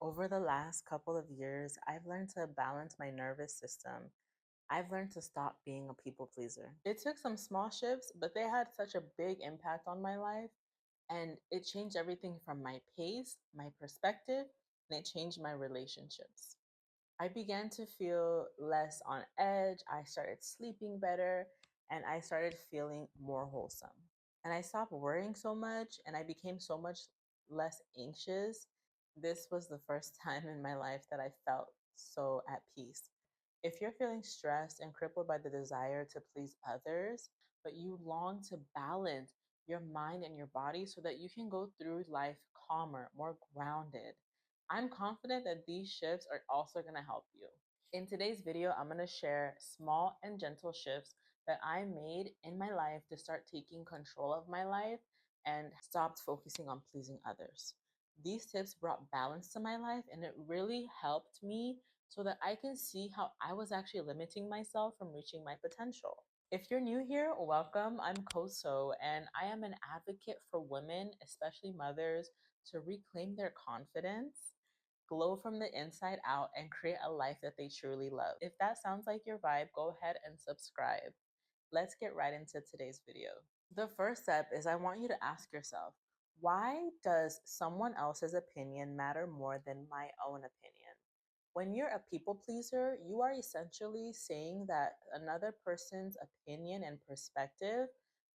Over the last couple of years, I've learned to balance my nervous system. I've learned to stop being a people pleaser. It took some small shifts, but they had such a big impact on my life. And it changed everything from my pace, my perspective, and it changed my relationships. I began to feel less on edge. I started sleeping better and I started feeling more wholesome. And I stopped worrying so much and I became so much less anxious. This was the first time in my life that I felt so at peace. If you're feeling stressed and crippled by the desire to please others, but you long to balance your mind and your body so that you can go through life calmer, more grounded, I'm confident that these shifts are also going to help you. In today's video, I'm going to share small and gentle shifts that I made in my life to start taking control of my life and stopped focusing on pleasing others. These tips brought balance to my life and it really helped me so that I can see how I was actually limiting myself from reaching my potential. If you're new here, welcome. I'm Koso, and I am an advocate for women, especially mothers, to reclaim their confidence, glow from the inside out, and create a life that they truly love. If that sounds like your vibe, go ahead and subscribe. Let's get right into today's video. The first step is I want you to ask yourself, why does someone else's opinion matter more than my own opinion? When you're a people pleaser, you are essentially saying that another person's opinion and perspective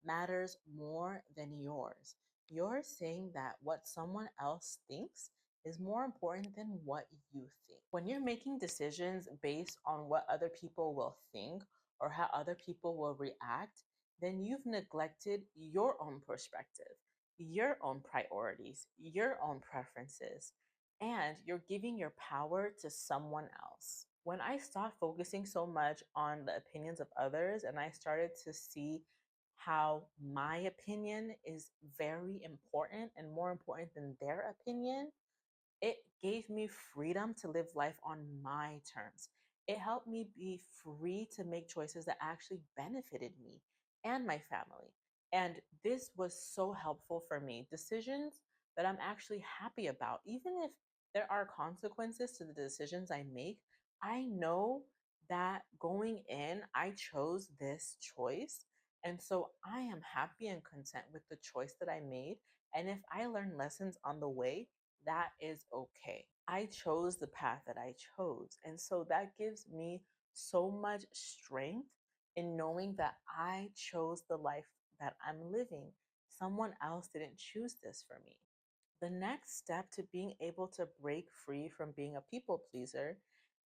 matters more than yours. You're saying that what someone else thinks is more important than what you think. When you're making decisions based on what other people will think or how other people will react, then you've neglected your own perspective, your own priorities, your own preferences, and you're giving your power to someone else. When I stopped focusing so much on the opinions of others and I started to see how my opinion is very important and more important than their opinion, it gave me freedom to live life on my terms. It helped me be free to make choices that actually benefited me and my family. And this was so helpful for me. Decisions that I'm actually happy about, even if there are consequences to the decisions I make, I know that going in, I chose this choice. And so I am happy and content with the choice that I made. And if I learn lessons on the way, that is okay. I chose the path that I chose. And so that gives me so much strength in knowing that I chose the life that I'm living. Someone else didn't choose this for me. The next step to being able to break free from being a people pleaser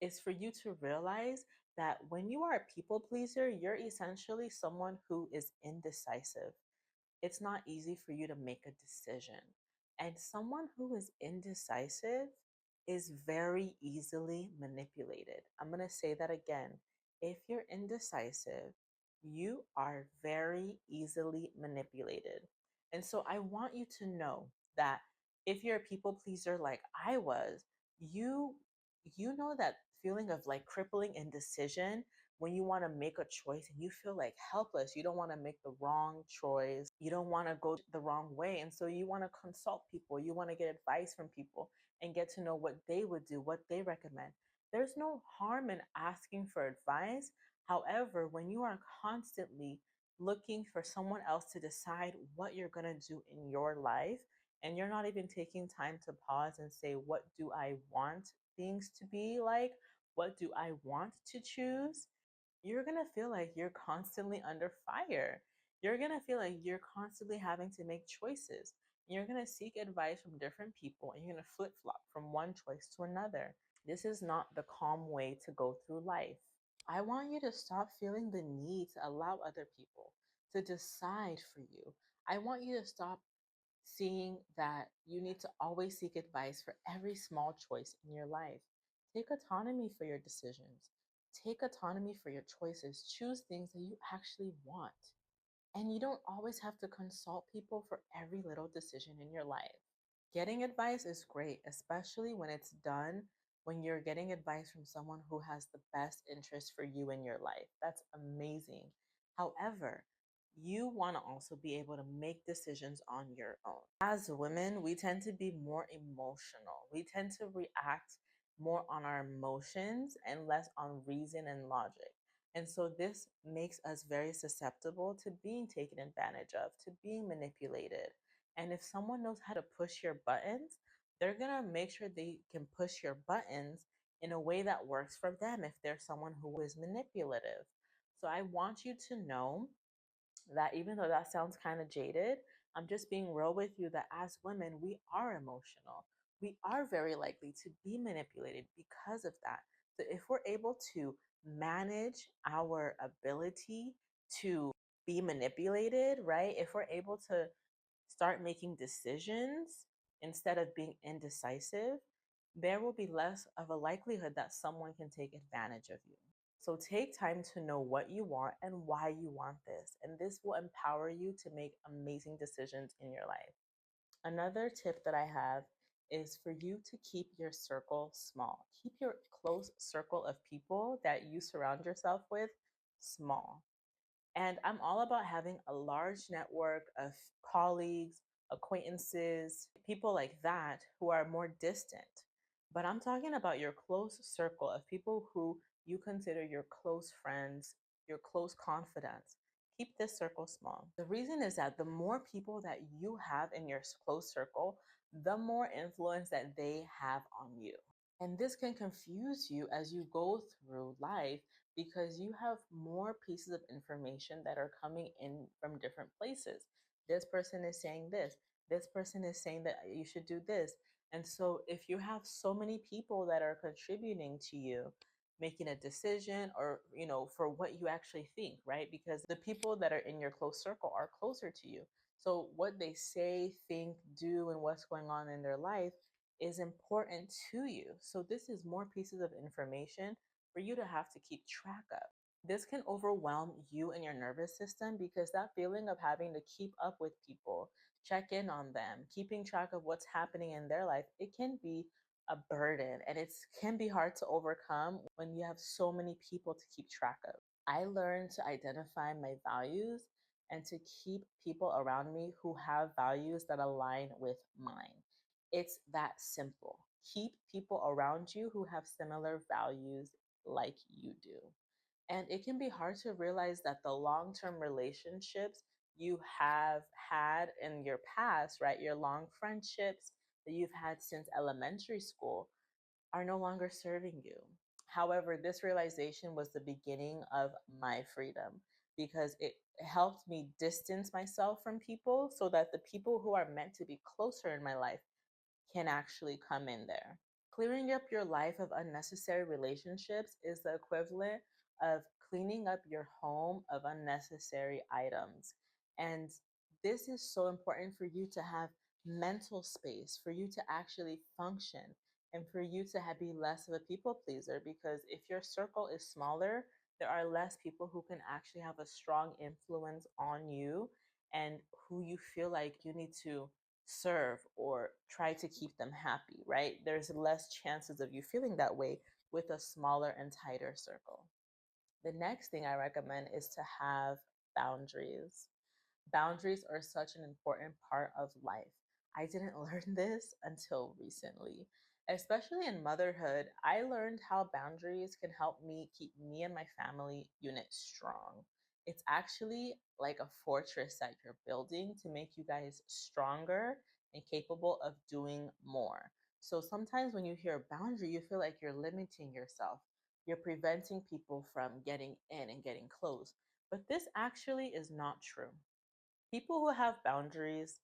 is for you to realize that when you are a people pleaser, you're essentially someone who is indecisive. It's not easy for you to make a decision. And someone who is indecisive is very easily manipulated. I'm going to say that again. If you're indecisive, you are very easily manipulated. And so I want you to know that if you're a people pleaser like I was, you you know that feeling of like crippling indecision when you want to make a choice and you feel like helpless, you don't want to make the wrong choice, you don't want to go the wrong way. And so you want to consult people, you want to get advice from people and get to know what they would do, what they recommend. There's no harm in asking for advice. However, when you are constantly looking for someone else to decide what you're going to do in your life, and you're not even taking time to pause and say, what do I want things to be like? What do I want to choose? You're going to feel like you're constantly under fire. You're going to feel like you're constantly having to make choices. You're going to seek advice from different people and you're going to flip flop from one choice to another. This is not the calm way to go through life. I want you to stop feeling the need to allow other people to decide for you. I want you to stop seeing that you need to always seek advice for every small choice in your life. Take autonomy for your decisions. Take autonomy for your choices. Choose things that you actually want. And you don't always have to consult people for every little decision in your life. Getting advice is great, especially when it's done when you're getting advice from someone who has the best interest for you in your life. That's amazing. However, you want to also be able to make decisions on your own. As women, we tend to be more emotional. We tend to react more on our emotions and less on reason and logic. And so this makes us very susceptible to being taken advantage of, to being manipulated. And if someone knows how to push your buttons, they're going to make sure they can push your buttons in a way that works for them if they're someone who is manipulative. So I want you to know that even though that sounds kind of jaded, I'm just being real with you that as women, we are emotional. We are very likely to be manipulated because of that. So if we're able to manage our ability to be manipulated, right? If we're able to start making decisions instead of being indecisive, there will be less of a likelihood that someone can take advantage of you. So take time to know what you want and why you want this. And this will empower you to make amazing decisions in your life. Another tip that I have is for you to keep your circle small. Keep your close circle of people that you surround yourself with small. And I'm all about having a large network of colleagues, acquaintances, people like that who are more distant. But I'm talking about your close circle of people who you consider your close friends, your close confidants. Keep this circle small. The reason is that the more people that you have in your close circle, the more influence that they have on you. And this can confuse you as you go through life because you have more pieces of information that are coming in from different places. This person is saying this person is saying that you should do this. And so if you have so many people that are contributing to you making a decision or for what you actually think, right? Because the people that are in your close circle are closer to you. So what they say, think, do, and what's going on in their life is important to you. So this is more pieces of information for you to have to keep track of. This can overwhelm you and your nervous system because that feeling of having to keep up with people, check in on them, keeping track of what's happening in their life, it can be a burden and it can be hard to overcome when you have so many people to keep track of. I learned to identify my values and to keep people around me who have values that align with mine. It's that simple. Keep people around you who have similar values like you do. And it can be hard to realize that the long term relationships you have had in your past, right? Your long friendships that you've had since elementary school are no longer serving you. However, this realization was the beginning of my freedom because it helped me distance myself from people so that the people who are meant to be closer in my life can actually come in there. Clearing up your life of unnecessary relationships is the equivalent of cleaning up your home of unnecessary items. And this is so important for you to have mental space, for you to actually function, and for you to be less of a people pleaser. Because if your circle is smaller, there are less people who can actually have a strong influence on you and who you feel like you need to serve or try to keep them happy, right? There's less chances of you feeling that way with a smaller and tighter circle. The next thing I recommend is to have boundaries. Boundaries are such an important part of life. I didn't learn this until recently. Especially in motherhood, I learned how boundaries can help me keep me and my family unit strong. It's actually like a fortress that you're building to make you guys stronger and capable of doing more. So sometimes when you hear a boundary, you feel like you're limiting yourself. You're preventing people from getting in and getting close. But this actually is not true. People who have boundaries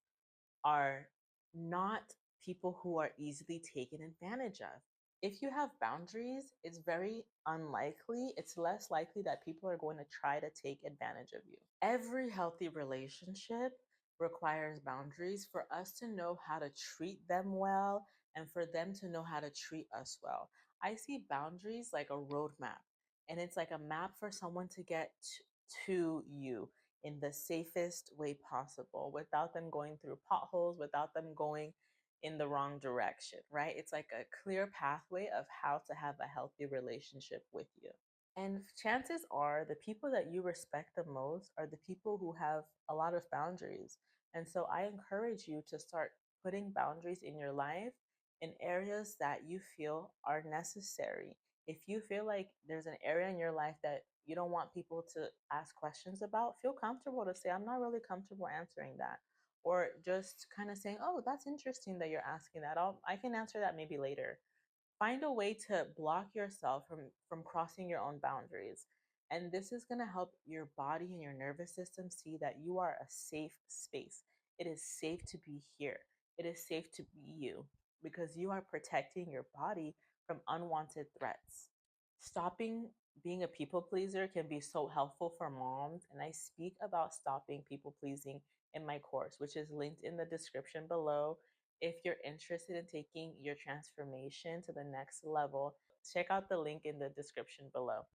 are not people who are easily taken advantage of. If you have boundaries, it's very unlikely, it's less likely that people are going to try to take advantage of you. Every healthy relationship requires boundaries for us to know how to treat them well and for them to know how to treat us well. I see boundaries like a roadmap, and it's like a map for someone to get to you in the safest way possible without them going through potholes, without them going in the wrong direction, right? It's like a clear pathway of how to have a healthy relationship with you. And chances are the people that you respect the most are the people who have a lot of boundaries. And so I encourage you to start putting boundaries in your life in areas that you feel are necessary. If you feel like there's an area in your life that you don't want people to ask questions about, feel comfortable to say, I'm not really comfortable answering that. Or just kind of saying, oh, that's interesting that you're asking that. I can answer that maybe later. Find a way to block yourself from crossing your own boundaries, and this is going to help your body and your nervous system see that you are a safe space. It is safe to be here. It is safe to be you because you are protecting your body from unwanted threats. Stopping being a people pleaser can be so helpful for moms, and I speak about stopping people pleasing in my course, which is linked in the description below. If you're interested in taking your transformation to the next level, check out the link in the description below.